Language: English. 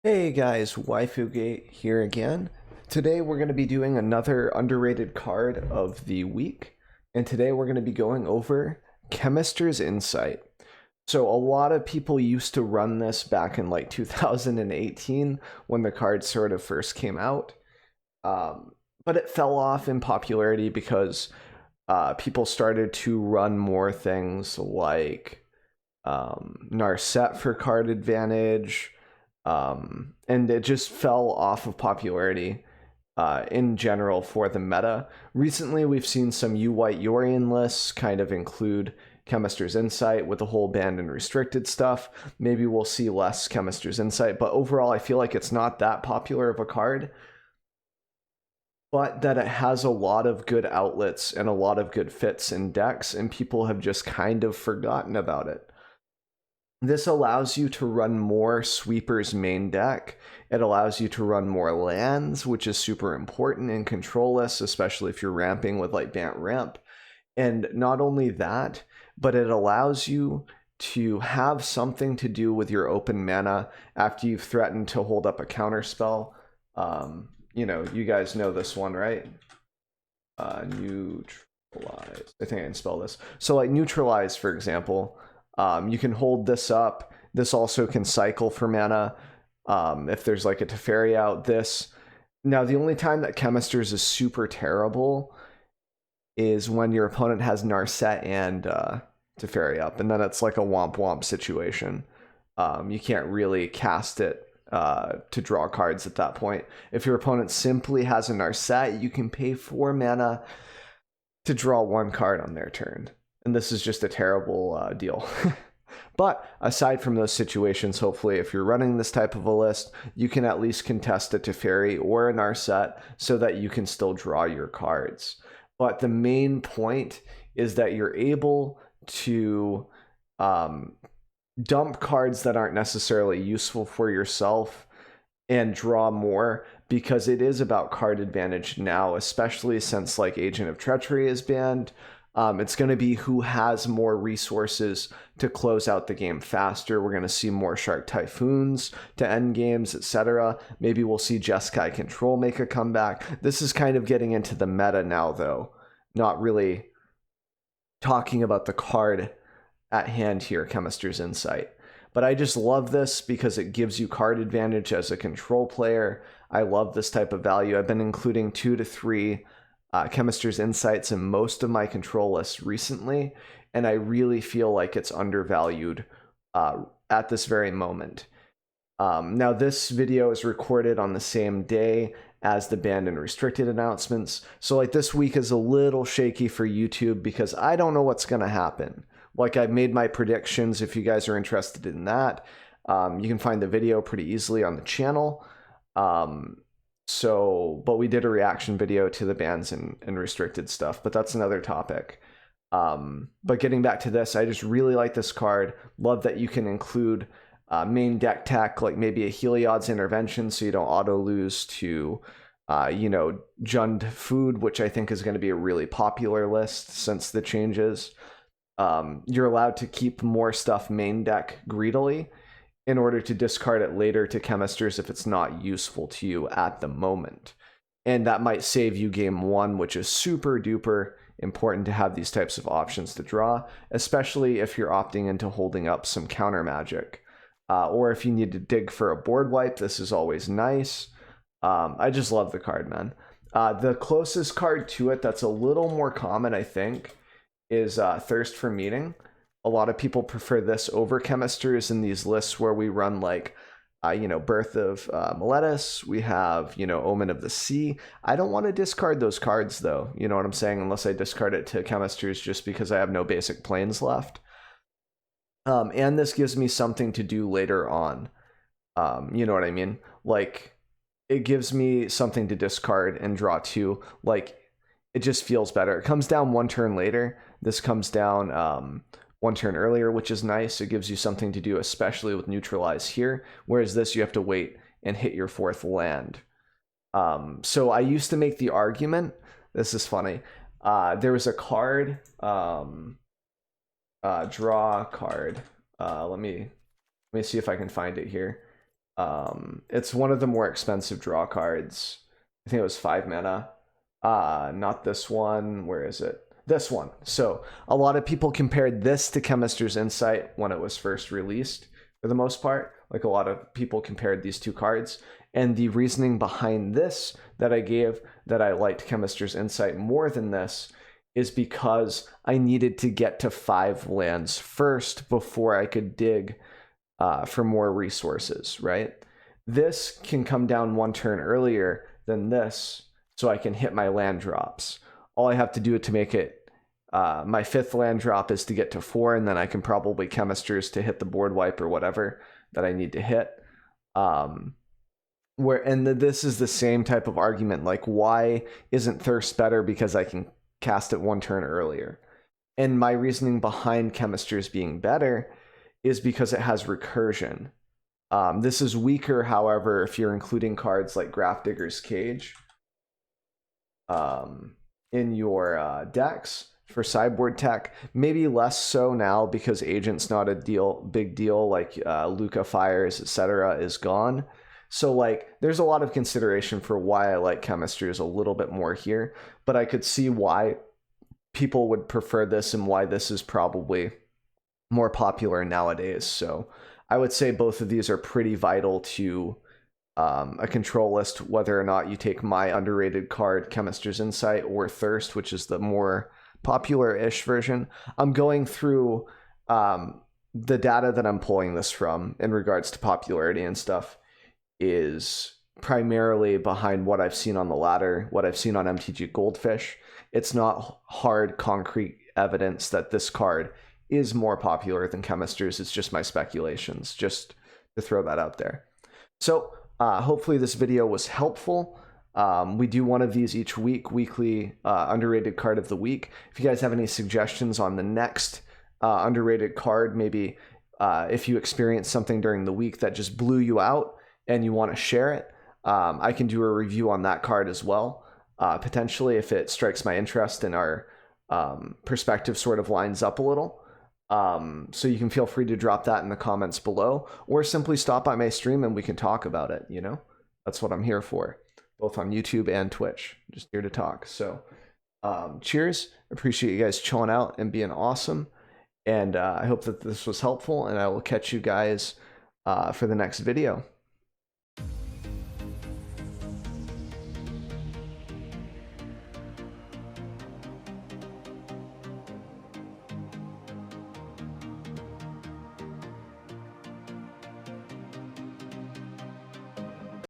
Hey guys, WaifuGate here again. Today we're going to be doing another underrated card of the week, and today we're going to be going over Chemister's Insight. So a lot of people used to run this back in like 2018 when the card sort of first came out, but it fell off in popularity because people started to run more things like Narset for card advantage, and it just fell off of popularity in general for the meta. Recently, we've seen some U-White Yorion lists kind of include Chemister's Insight with the whole banned and restricted stuff. Maybe we'll see less Chemister's Insight, but overall, I feel like it's not that popular of a card, but that it has a lot of good outlets and a lot of good fits in decks, and people have just kind of forgotten about it. This allows you to run more Sweeper's main deck. It allows you to run more lands, which is super important in control lists, especially if you're ramping with like Bant Ramp. And not only that, but it allows you to have something to do with your open mana after you've threatened to hold up a counter spell. You guys know this one, right? Neutralize. I think I can spell this. So like neutralize, for example. You can hold this up. This also can cycle for mana. If there's like a Teferi out, this. Now, the only time that Chemisters is super terrible is when your opponent has Narset and Teferi up, and then it's like a womp womp situation. You can't really cast it to draw cards at that point. If your opponent simply has a Narset, you can pay 4 mana to draw 1 card on their turn. And this is just a terrible deal. But aside from those situations, hopefully, if you're running this type of a list, you can at least contest a Teferi or a Narset so that you can still draw your cards. But the main point is that you're able to dump cards that aren't necessarily useful for yourself and draw more, because it is about card advantage now, especially since like Agent of Treachery is banned. It's going to be who has more resources to close out the game faster. We're going to see more Shark Typhoons to end games, etc. Maybe we'll see Jeskai Control make a comeback. This is kind of getting into the meta now, though. Not really talking about the card at hand here, Chemister's Insight. But I just love this because it gives you card advantage as a control player. I love this type of value. I've been including 2 to 3 Chemister's Insights in most of my control lists recently, and I really feel like it's undervalued at this very moment. Now, this video is recorded on the same day as the banned and restricted announcements, so like this week is a little shaky for YouTube because I don't know what's going to happen. Like, I've made my predictions. If you guys are interested in that, you can find the video pretty easily on the channel. But we did a reaction video to the bans and restricted stuff, but that's another topic. But getting back to this, I just really like this card. Love that you can include main deck tech, like maybe a Heliod's Intervention, so you don't auto lose to, Jund Food, which I think is going to be a really popular list since the changes. You're allowed to keep more stuff main deck greedily in order to discard it later to Chemisters if it's not useful to you at the moment. And that might save you game 1, which is super duper important to have these types of options to draw, especially if you're opting into holding up some counter magic. Or if you need to dig for a board wipe, this is always nice. I just love the card, man. The closest card to it that's a little more common, I think, is Thirst for Meeting. A lot of people prefer this over Chemisters in these lists where we run like, Birth of Meletis. We have, Omen of the Sea. I don't want to discard those cards, though. You know what I'm saying? Unless I discard it to Chemisters just because I have no basic planes left. And this gives me something to do later on. You know what I mean? Like, it gives me something to discard and draw 2. Like, it just feels better. It comes down 1 turn later. This comes down 1 turn earlier, which is nice. It gives you something to do, especially with Neutralize here, whereas this you have to wait and hit your 4th land. So I used to make the argument, this is funny, there was a card, draw card, let me see if I can find it here. It's one of the more expensive draw cards. I think it was 5 mana. Not this one. Where is it? This one. So a lot of people compared this to Chemister's Insight when it was first released, for the most part. Like, a lot of people compared these two cards. And the reasoning behind this that I gave, that I liked Chemister's Insight more than this, is because I needed to get to 5 lands first before I could dig for more resources, right? This can come down 1 turn earlier than this, so I can hit my land drops. All I have to do to make it my 5th land drop is to get to 4, and then I can probably Chemisters to hit the board wipe or whatever that I need to hit. This is the same type of argument, like, why isn't Thirst better because I can cast it 1 turn earlier? And my reasoning behind Chemisters being better is because it has recursion. This is weaker, however, if you're including cards like Grafdigger's Cage in your decks for sideboard tech. Maybe less so now because Agent's not a big deal, like Luca Fires, etc. is gone. So, like, there's a lot of consideration for why I like Chemisters a little bit more here, but I could see why people would prefer this and why this is probably more popular nowadays. So I would say both of these are pretty vital to a control list, whether or not you take my underrated card, Chemister's Insight, or Thirst, which is the more popular-ish version. I'm going through the data that I'm pulling this from in regards to popularity and stuff is primarily behind what I've seen on the ladder, what I've seen on MTG Goldfish. It's not hard, concrete evidence that this card is more popular than Chemisters. It's just my speculations, just to throw that out there. So hopefully this video was helpful. We do one of these each week, weekly underrated card of the week. If you guys have any suggestions on the next underrated card, maybe if you experienced something during the week that just blew you out and you want to share it, I can do a review on that card as well, potentially, if it strikes my interest and our perspective sort of lines up a little. So you can feel free to drop that in the comments below, or simply stop by my stream and we can talk about it. You know, that's what I'm here for, both on YouTube and Twitch. Just here to talk. So cheers. Appreciate you guys chilling out and being awesome. And I hope that this was helpful, and I will catch you guys for the next video.